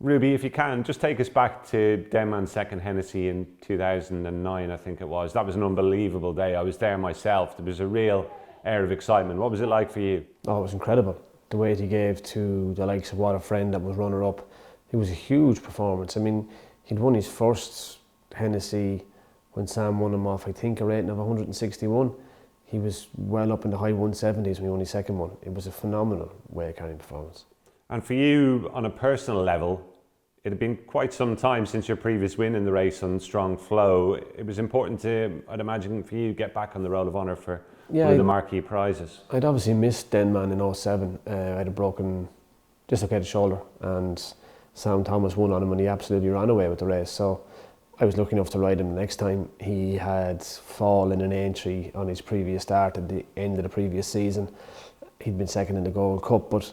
Ruby, if you can, just take us back to Denman's second Hennessy in 2009, I think it was. That was an unbelievable day. I was there myself. There was a real air of excitement. What was it like for you? Oh, it was incredible. The weight he gave to the likes of What a Friend that was runner-up. It was a huge performance. I mean, he'd won his first Hennessy when Sam won him off, I think, a rating of 161. He was well up in the high 170s when he won his second one. It was a phenomenal weight carrying performance. And for you, on a personal level, it had been quite some time since your previous win in the race on Strong Flow. It was important to, I'd imagine, for you to get back on the Roll of Honour for one of the marquee prizes. I'd obviously missed Denman in 07. I had a broken, dislocated shoulder, and Sam Thomas won on him and he absolutely ran away with the race. So I was lucky enough to ride him the next time. He had fallen in entry on his previous start at the end of the previous season. He'd been second in the Gold Cup, but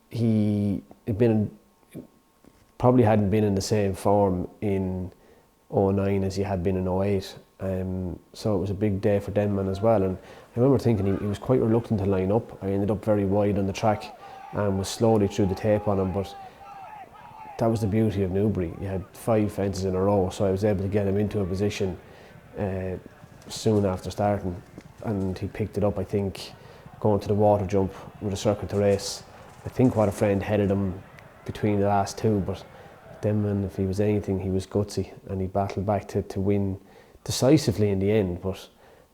he had been, probably hadn't been in the same form in 09 as he had been in 08. So it was a big day for Denman as well. And I remember thinking he was quite reluctant to line up. I ended up very wide on the track and was slowly through the tape on him, but that was the beauty of Newbury. You had 5 fences in a row, so I was able to get him into a position soon after starting, and he picked it up, I think, going to the water jump with a circuit to race. I think What a Friend headed him between the last two, but Denman, if he was anything, he was gutsy, and he battled back to win decisively in the end, but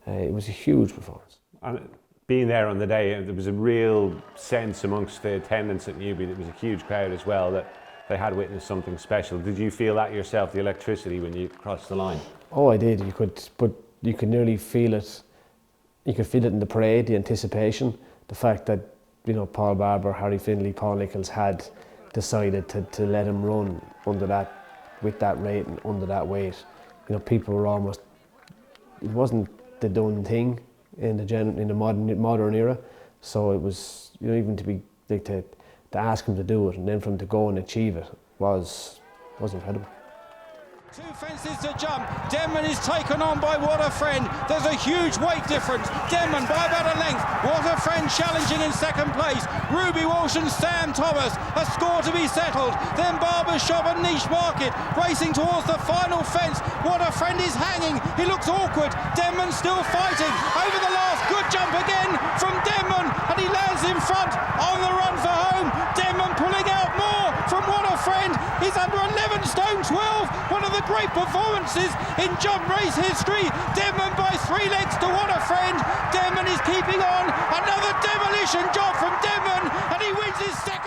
it was a huge performance. And being there on the day, there was a real sense amongst the attendants at Newbury, there was a huge crowd as well, that they had witnessed something special. Did you feel that yourself, the electricity, when you crossed the line? Oh, I did. You could nearly feel it. You could feel it in the parade, the anticipation, the fact that, you know, Paul Barber, Harry Findlay, Paul Nichols had decided to let him run under that, with that rate and under that weight. You know, people were almost, it wasn't the done thing in the modern era. So it was, you know, even to be like to ask him to do it and then for him to go and achieve it was incredible. 2 fences to jump. Denman is taken on by What a Friend. There's a huge weight difference. Denman by about a length. What a Friend challenging in second place. Ruby Walsh and Sam Thomas. A score to be settled. Then Barber's Shop and Niche Market racing towards the final fence. What a Friend is hanging. He looks awkward. Denman still fighting. Over the last, good jump again from Denman, and he lands in front on the run for home. Denman pulling out more from What a Friend. He's under 11 stone 12. One of the great performances in jump race history. Denman by 3 legs to What a Friend. Denman is keeping on. Another demolition job from Denman, and he wins his second.